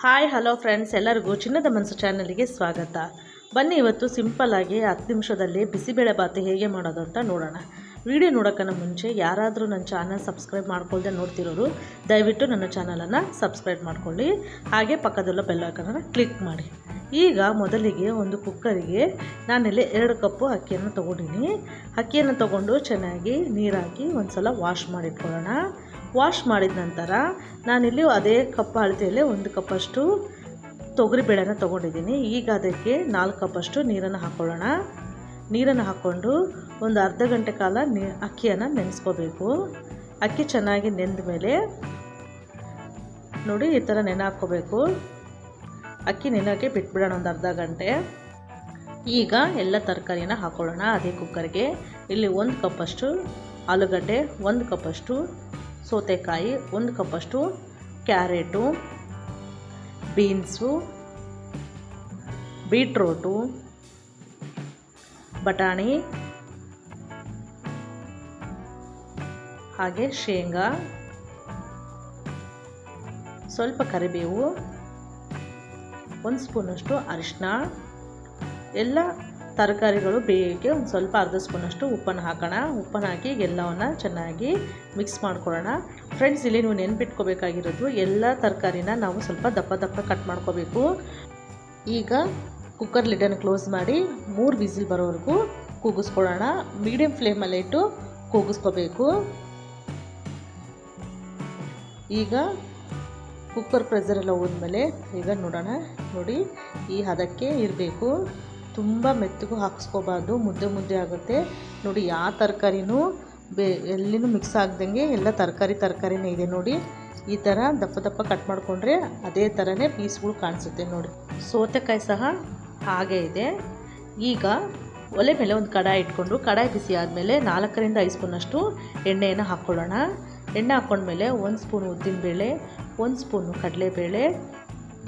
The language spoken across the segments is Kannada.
ಹಾಯ್ ಹಲೋ ಫ್ರೆಂಡ್ಸ್, ಎಲ್ಲರಿಗೂ ಚಿನ್ನದ ಮನಸ್ಸು ಚಾನಲ್ಗೆ ಸ್ವಾಗತ. ಬನ್ನಿ ಇವತ್ತು ಸಿಂಪಲ್ಲಾಗಿ 10 ನಿಮಿಷದಲ್ಲಿ ಬಿಸಿಬೇಳೆ ಬಾತು ಹೇಗೆ ಮಾಡೋದು ಅಂತ ನೋಡೋಣ. ವಿಡಿಯೋ ನೋಡೋಕ್ಕನ ಮುಂಚೆ ಯಾರಾದರೂ ನನ್ನ ಚಾನಲ್ ಸಬ್ಸ್ಕ್ರೈಬ್ ಮಾಡ್ಕೊಳ್ಳದೆ ನೋಡ್ತಿರೋರು ದಯವಿಟ್ಟು ನನ್ನ ಚಾನಲನ್ನು ಸಬ್ಸ್ಕ್ರೈಬ್ ಮಾಡ್ಕೊಳ್ಳಿ. ಹಾಗೆ ಪಕ್ಕದಲ್ಲೂ ಬೆಲ್ ಐಕಾನನ್ನು ಕ್ಲಿಕ್ ಮಾಡಿ. ಈಗ ಮೊದಲಿಗೆ ಒಂದು ಕುಕ್ಕರಿಗೆ ನಾನಿಲ್ಲಿ 2 ಕಪ್ಪು ಅಕ್ಕಿಯನ್ನು ತೊಗೊಂಡಿನಿ. ಅಕ್ಕಿಯನ್ನು ತೊಗೊಂಡು ಚೆನ್ನಾಗಿ ನೀರಾಕಿ ಒಂದು ಸಲ ವಾಶ್ ಮಾಡಿಟ್ಕೊಳ್ಳೋಣ. ವಾಶ್ ಮಾಡಿದ ನಂತರ ನಾನಿಲ್ಲಿ ಅದೇ ಕಪ್ ಅಳತೆಯಲ್ಲಿ 1 ಕಪ್ಪಷ್ಟು ತೊಗರಿಬೇಳೆನ ತೊಗೊಂಡಿದ್ದೀನಿ. ಈಗ ಅದಕ್ಕೆ 4 ಕಪ್ಪಷ್ಟು ನೀರನ್ನು ಹಾಕ್ಕೊಳ್ಳೋಣ. ನೀರನ್ನು ಹಾಕ್ಕೊಂಡು ಒಂದು ಅರ್ಧ ಗಂಟೆ ಕಾಲ ಅಕ್ಕಿಯನ್ನು ನೆನೆಸ್ಕೋಬೇಕು. ಅಕ್ಕಿ ಚೆನ್ನಾಗಿ ನೆಂದ ಮೇಲೆ ನೋಡಿ ಈ ಥರ ನೆನೆ ಹಾಕ್ಕೋಬೇಕು. ಅಕ್ಕಿ ನೆನೆಯೋಕ್ಕೆ ಬಿಟ್ಬಿಡೋಣ ಒಂದು ಅರ್ಧ ಗಂಟೆ. ಈಗ ಎಲ್ಲ ತರಕಾರಿನ ಹಾಕ್ಕೊಳ್ಳೋಣ ಅದೇ ಕುಕ್ಕರ್ಗೆ. ಇಲ್ಲಿ 1 ಕಪ್ಪಷ್ಟು ಆಲೂಗಡ್ಡೆ, 1 ಕಪ್ಪಷ್ಟು ಸೌತೆಕಾಯಿ, 1 ಕಪ್ಪಷ್ಟು ಕ್ಯಾರೆಟು, ಬೀನ್ಸು, ಬೀಟ್ರೋಟು, ಬಟಾಣಿ, ಹಾಗೆ ಶೇಂಗಾ, ಸ್ವಲ್ಪ ಕರಿಬೇವು, 1 ಸ್ಪೂನಷ್ಟು ಅರಿಶಿನ, ಎಲ್ಲ ತರಕಾರಿಗಳು ಬೇಯಕ್ಕೆ ಒಂದು ಸ್ವಲ್ಪ ಅರ್ಧ ಸ್ಪೂನಷ್ಟು ಉಪ್ಪನ್ನು ಹಾಕೋಣ. ಉಪ್ಪನ್ನು ಹಾಕಿ ಎಲ್ಲವನ್ನು ಚೆನ್ನಾಗಿ ಮಿಕ್ಸ್ ಮಾಡ್ಕೊಳ್ಳೋಣ. ಫ್ರೆಂಡ್ಸ್, ಇಲ್ಲಿ ನೀವು ನೆನ್ಪಿಟ್ಕೋಬೇಕಾಗಿರೋದು ಎಲ್ಲ ತರಕಾರಿನ ನಾವು ಸ್ವಲ್ಪ ದಪ್ಪ ದಪ್ಪ ಕಟ್ ಮಾಡ್ಕೋಬೇಕು. ಈಗ ಕುಕ್ಕರ್ ಲಿಡ್ಡನ್ನು ಕ್ಲೋಸ್ ಮಾಡಿ 3 ವಿಸಿಲ್ ಬರೋವರೆಗೂ ಕೂಗಿಸ್ಕೊಳ್ಳೋಣ. ಮೀಡಿಯಮ್ ಫ್ಲೇಮಲ್ಲಿ ಇಟ್ಟು ಕೂಗಿಸ್ಕೋಬೇಕು. ಈಗ ಕುಕ್ಕರ್ ಪ್ರೆಷರೆಲ್ಲ ಹೋದ್ಮೇಲೆ ಈಗ ನೋಡೋಣ. ನೋಡಿ ಈ ಹದಕ್ಕೆ ಇರಬೇಕು. ತುಂಬ ಮೆತ್ತಗೂ ಹಾಕಿಸ್ಕೋಬಾರ್ದು, ಮುದ್ದೆ ಮುದ್ದೆ ಆಗುತ್ತೆ. ನೋಡಿ ಯಾವ ತರಕಾರಿನೂ ಎಲ್ಲಿನೂ ಮಿಕ್ಸ್ ಆಗ್ದಂಗೆ ಎಲ್ಲ ತರಕಾರಿನೇ ಇದೆ ನೋಡಿ. ಈ ಥರ ದಪ್ಪ ದಪ್ಪ ಕಟ್ ಮಾಡಿಕೊಂಡ್ರೆ ಅದೇ ಥರನೇ ಪೀಸ್ಗಳು ಕಾಣಿಸುತ್ತೆ ನೋಡಿ. ಸೌತೆಕಾಯಿ ಸಹ ಹಾಗೆ ಇದೆ. ಈಗ ಒಲೆ ಮೇಲೆ ಒಂದು ಕಡಾಯಿ ಇಟ್ಕೊಂಡು ಕಡಾಯಿ ಬಿಸಿ ಆದಮೇಲೆ 4 ರಿಂದ 5 ಸ್ಪೂನಷ್ಟು ಎಣ್ಣೆಯನ್ನು ಹಾಕ್ಕೊಳ್ಳೋಣ. ಎಣ್ಣೆ ಹಾಕ್ಕೊಂಡ್ಮೇಲೆ 1 ಸ್ಪೂನು ಉದ್ದಿನಬೇಳೆ, 1 ಸ್ಪೂನು ಕಡಲೆಬೇಳೆ,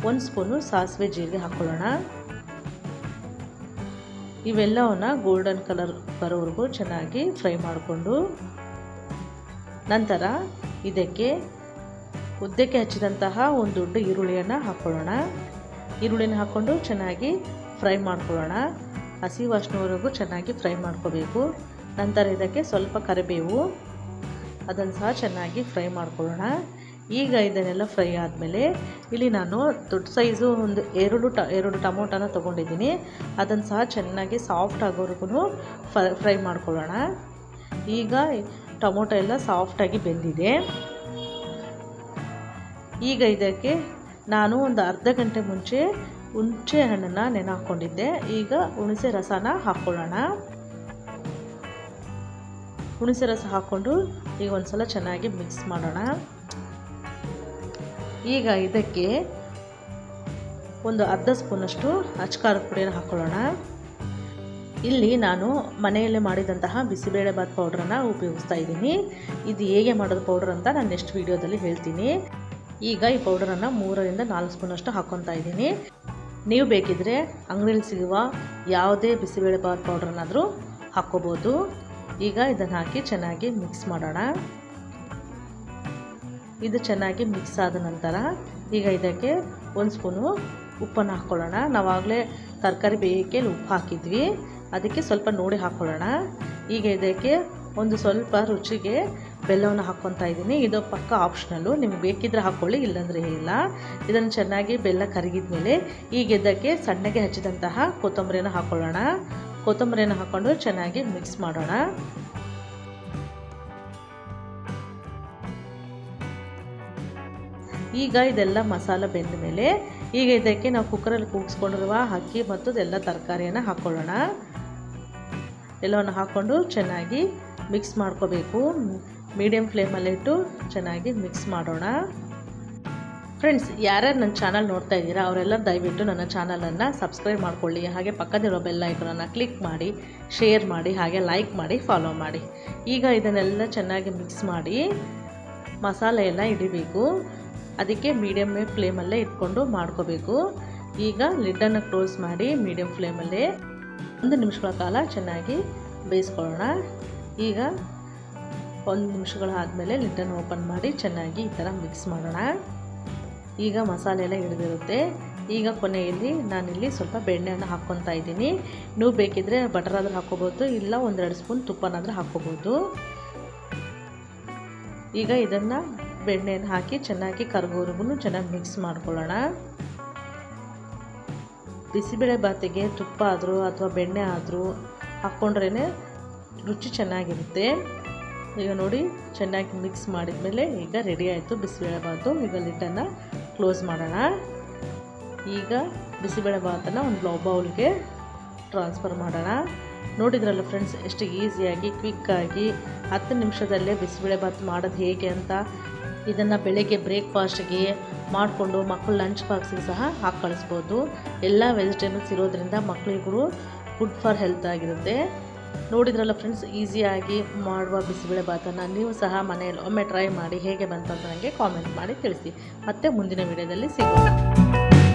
1 ಸ್ಪೂನು ಸಾಸಿವೆ ಜೀರಿಗೆ ಹಾಕ್ಕೊಳ್ಳೋಣ. ಇವೆಲ್ಲವನ್ನು ಗೋಲ್ಡನ್ ಕಲರ್ ಬರೋವರೆಗೂ ಚೆನ್ನಾಗಿ ಫ್ರೈ ಮಾಡಿಕೊಂಡು ನಂತರ ಇದಕ್ಕೆ ಉದ್ದಕ್ಕೆ ಹಚ್ಚಿದಂತಹ ಒಂದು ದೊಡ್ಡ ಈರುಳ್ಳಿಯನ್ನು ಹಾಕ್ಕೊಳ್ಳೋಣ. ಈರುಳ್ಳಿನ ಹಾಕ್ಕೊಂಡು ಚೆನ್ನಾಗಿ ಫ್ರೈ ಮಾಡ್ಕೊಳ್ಳೋಣ. ಹಸಿ ವಾಸನೆವರೆಗೂ ಚೆನ್ನಾಗಿ ಫ್ರೈ ಮಾಡ್ಕೋಬೇಕು. ನಂತರ ಇದಕ್ಕೆ ಸ್ವಲ್ಪ ಕರಿಬೇವು, ಅದನ್ನು ಸಹ ಚೆನ್ನಾಗಿ ಫ್ರೈ ಮಾಡ್ಕೊಳ್ಳೋಣ. ಈಗ ಇದನ್ನೆಲ್ಲ ಫ್ರೈ ಆದಮೇಲೆ ಇಲ್ಲಿ ನಾನು ದೊಡ್ಡ ಸೈಜು ಒಂದು 2 ಟೊಮೊಟೊನ ತೊಗೊಂಡಿದ್ದೀನಿ. ಅದನ್ನು ಸಹ ಚೆನ್ನಾಗಿ ಸಾಫ್ಟ್ ಆಗೋವರೆಗೂ ಫ್ರೈ ಮಾಡ್ಕೊಳ್ಳೋಣ. ಈಗ ಟೊಮೊಟೊ ಎಲ್ಲ ಸಾಫ್ಟಾಗಿ ಬೆಂದಿದೆ. ಈಗ ಇದಕ್ಕೆ ನಾನು ಒಂದು ಅರ್ಧ ಗಂಟೆ ಮುಂಚೆ ಹುಣಸೆ ಹಣ್ಣನ್ನು ನೆನೆ ಹಾಕ್ಕೊಂಡಿದ್ದೆ. ಈಗ ಹುಣಸೆ ರಸನ ಹಾಕ್ಕೊಳ್ಳೋಣ. ಹುಣಸೆ ರಸ ಹಾಕ್ಕೊಂಡು ಈಗ ಒಂದು ಸಲ ಚೆನ್ನಾಗಿ ಮಿಕ್ಸ್ ಮಾಡೋಣ. ಈಗ ಇದಕ್ಕೆ ಒಂದು ಅರ್ಧ ಸ್ಪೂನಷ್ಟು ಅಚ್ಕಾರದ ಪುಡಿಯನ್ನು ಹಾಕ್ಕೊಳ್ಳೋಣ. ಇಲ್ಲಿ ನಾನು ಮನೆಯಲ್ಲೇ ಮಾಡಿದಂತಹ ಬಿಸಿಬೇಳೆ ಬಾತ್ ಪೌಡ್ರನ್ನು ಉಪಯೋಗಿಸ್ತಾ ಇದ್ದೀನಿ. ಇದು ಹೇಗೆ ಮಾಡೋದು ಪೌಡ್ರ್ ಅಂತ ನಾನು ನೆಕ್ಸ್ಟ್ ವೀಡಿಯೋದಲ್ಲಿ ಹೇಳ್ತೀನಿ. ಈಗ ಈ ಪೌಡರನ್ನು 3 ರಿಂದ 4 ಸ್ಪೂನಷ್ಟು ಹಾಕ್ಕೊತಾ ಇದ್ದೀನಿ. ನೀವು ಬೇಕಿದ್ದರೆ ಅಂಗಡಿಯಲ್ಲಿ ಸಿಗುವ ಯಾವುದೇ ಬಿಸಿಬೇಳೆ ಬಾತ್ ಪೌಡ್ರನ್ನಾದರೂ ಹಾಕ್ಕೋಬೋದು. ಈಗ ಇದನ್ನು ಹಾಕಿ ಚೆನ್ನಾಗಿ ಮಿಕ್ಸ್ ಮಾಡೋಣ. ಇದು ಚೆನ್ನಾಗಿ ಮಿಕ್ಸ್ ಆದ ನಂತರ ಈಗ ಇದಕ್ಕೆ 1 ಸ್ಪೂನು ಉಪ್ಪನ್ನು ಹಾಕ್ಕೊಳ್ಳೋಣ. ನಾವಾಗಲೇ ತರಕಾರಿ ಬೇಯಕ್ಕೆ ಉಪ್ಪು ಹಾಕಿದ್ವಿ, ಅದಕ್ಕೆ ಸ್ವಲ್ಪ ನೋಡಿ ಹಾಕ್ಕೊಳ್ಳೋಣ. ಈಗ ಇದಕ್ಕೆ ಒಂದು ಸ್ವಲ್ಪ ರುಚಿಗೆ ಬೆಲ್ಲವನ್ನು ಹಾಕ್ಕೊತಾ ಇದ್ದೀನಿ. ಇದು ಪಕ್ಕ ಆಪ್ಷನಲ್ಲು, ನಿಮ್ಗೆ ಬೇಕಿದ್ದರೆ ಹಾಕ್ಕೊಳ್ಳಿ, ಇಲ್ಲಾಂದರೆ ಇಲ್ಲ. ಇದನ್ನು ಚೆನ್ನಾಗಿ ಬೆಲ್ಲ ಕರಗಿದ ಮೇಲೆ ಈಗ ಇದಕ್ಕೆ ಸಣ್ಣಗೆ ಹಚ್ಚಿದಂತಹ ಕೊತ್ತಂಬರಿಯನ್ನು ಹಾಕ್ಕೊಳ್ಳೋಣ. ಕೊತ್ತಂಬರಿಯನ್ನು ಹಾಕ್ಕೊಂಡು ಚೆನ್ನಾಗಿ ಮಿಕ್ಸ್ ಮಾಡೋಣ. ಈಗ ಇದೆಲ್ಲ ಮಸಾಲೆ ಬೆಂದ ಮೇಲೆ ಈಗ ಇದಕ್ಕೆ ನಾವು ಕುಕ್ಕರಲ್ಲಿ ಕೂಗಿಸ್ಕೊಂಡಿರುವ ಅಕ್ಕಿ ಮತ್ತು ಎಲ್ಲ ತರಕಾರಿಯನ್ನು ಹಾಕ್ಕೊಳ್ಳೋಣ. ಎಲ್ಲವನ್ನು ಹಾಕ್ಕೊಂಡು ಚೆನ್ನಾಗಿ ಮಿಕ್ಸ್ ಮಾಡ್ಕೋಬೇಕು. ಮೀಡಿಯಮ್ ಫ್ಲೇಮಲ್ಲಿಟ್ಟು ಚೆನ್ನಾಗಿ ಮಿಕ್ಸ್ ಮಾಡೋಣ. ಫ್ರೆಂಡ್ಸ್, ಯಾರ್ಯಾರು ನನ್ನ ಚಾನಲ್ ನೋಡ್ತಾ ಇದ್ದೀರಾ ಅವರೆಲ್ಲ ದಯವಿಟ್ಟು ನನ್ನ ಚಾನಲನ್ನು ಸಬ್ಸ್ಕ್ರೈಬ್ ಮಾಡ್ಕೊಳ್ಳಿ. ಹಾಗೆ ಪಕ್ಕದಿರೋ ಬೆಲ್ ಐಕಾನನ್ನು ಕ್ಲಿಕ್ ಮಾಡಿ, ಶೇರ್ ಮಾಡಿ, ಹಾಗೆ ಲೈಕ್ ಮಾಡಿ, ಫಾಲೋ ಮಾಡಿ. ಈಗ ಇದನ್ನೆಲ್ಲ ಚೆನ್ನಾಗಿ ಮಿಕ್ಸ್ ಮಾಡಿ ಮಸಾಲೆ ಎಲ್ಲ ಹಿಡಿಬೇಕು. ಅದಕ್ಕೆ ಮೀಡಿಯಮ್ ಫ್ಲೇಮಲ್ಲೇ ಇಟ್ಕೊಂಡು ಮಾಡ್ಕೋಬೇಕು. ಈಗ ಲಿಡ್ಡನ್ನು ಕ್ಲೋಸ್ ಮಾಡಿ ಮೀಡಿಯಮ್ ಫ್ಲೇಮಲ್ಲೇ 1 ನಿಮಿಷಗಳ ಕಾಲ ಚೆನ್ನಾಗಿ ಬೇಯಿಸ್ಕೊಳ್ಳೋಣ. ಈಗ 1 ನಿಮಿಷಗಳಾದಮೇಲೆ ಲಿಡ್ಡನ್ನು ಓಪನ್ ಮಾಡಿ ಚೆನ್ನಾಗಿ ಈ ಥರ ಮಿಕ್ಸ್ ಮಾಡೋಣ. ಈಗ ಮಸಾಲೆ ಎಲ್ಲ ಹಿಡಿದಿರುತ್ತೆ. ಈಗ ಕೊನೆಯಲ್ಲಿ ನಾನಿಲ್ಲಿ ಸ್ವಲ್ಪ ಬೆಣ್ಣೆಯನ್ನು ಹಾಕ್ಕೊತಾ ಇದ್ದೀನಿ. ನೀವು ಬೇಕಿದ್ದರೆ ಬಟರ್ ಆದರೂ ಹಾಕ್ಕೋಬೋದು, ಇಲ್ಲ 1-2 ಸ್ಪೂನ್ ತುಪ್ಪನಾದರೂ ಹಾಕ್ಕೋಬೋದು. ಈಗ ಇದನ್ನು ಬೆಣ್ಣೆಯನ್ನು ಹಾಕಿ ಚೆನ್ನಾಗಿ ಕರಗೋವರೆಗೂ ಚೆನ್ನಾಗಿ ಮಿಕ್ಸ್ ಮಾಡ್ಕೊಳ್ಳೋಣ. ಬಿಸಿಬೇಳೆ ಬಾತಿಗೆ ತುಪ್ಪ ಆದರೂ ಅಥವಾ ಬೆಣ್ಣೆ ಆದರೂ ಹಾಕ್ಕೊಂಡ್ರೇ ರುಚಿ ಚೆನ್ನಾಗಿರುತ್ತೆ. ಈಗ ನೋಡಿ ಚೆನ್ನಾಗಿ ಮಿಕ್ಸ್ ಮಾಡಿದ್ಮೇಲೆ ಈಗ ರೆಡಿ ಆಯಿತು ಬಿಸಿಬೇಳೆ ಬಾತು. ಈಗ ಲಿಡ್ಡನ್ನು ಕ್ಲೋಸ್ ಮಾಡೋಣ. ಈಗ ಬಿಸಿಬೇಳೆ ಬಾತನ್ನು ಒಂದು ಬೌಲ್ಗೆ ಟ್ರಾನ್ಸ್ಫರ್ ಮಾಡೋಣ. ನೋಡಿದ್ರಲ್ಲ ಫ್ರೆಂಡ್ಸ್, ಎಷ್ಟು ಈಸಿಯಾಗಿ ಕ್ವಿಕ್ಕಾಗಿ 10 ನಿಮಿಷದಲ್ಲೇ ಬಿಸಿಬೇಳೆ ಬಾತ್ ಮಾಡೋದು ಹೇಗೆ ಅಂತ. ಇದನ್ನು ಬೆಳಗ್ಗೆ ಬ್ರೇಕ್ಫಾಸ್ಟ್ಗೆ ಮಾಡಿಕೊಂಡು ಮಕ್ಕಳು ಲಂಚ್ ಬಾಕ್ಸಿಗೆ ಸಹ ಹಾಕಿ ಕಳಿಸ್ಬೋದು. ಎಲ್ಲ ವೆಜಿಟೇಬಲ್ಸ್ ಇರೋದ್ರಿಂದ ಮಕ್ಕಳಿಗೂ ಗುಡ್ ಫಾರ್ ಹೆಲ್ತ್ ಆಗಿರುತ್ತೆ. ನೋಡಿದ್ರಲ್ಲ ಫ್ರೆಂಡ್ಸ್, ಈಸಿಯಾಗಿ ಮಾಡುವ ಬಿಸಿಬೇಳೆ ಬಾತನ್ನು ನೀವು ಸಹ ಮನೆಯಲ್ಲಿ ಒಮ್ಮೆ ಟ್ರೈ ಮಾಡಿ ಹೇಗೆ ಬಂತು ಅಂತ ನನಗೆ ಕಾಮೆಂಟ್ ಮಾಡಿ ತಿಳಿಸಿ. ಮತ್ತೆ ಮುಂದಿನ ವಿಡಿಯೋದಲ್ಲಿ ಸಿಗೋಣ.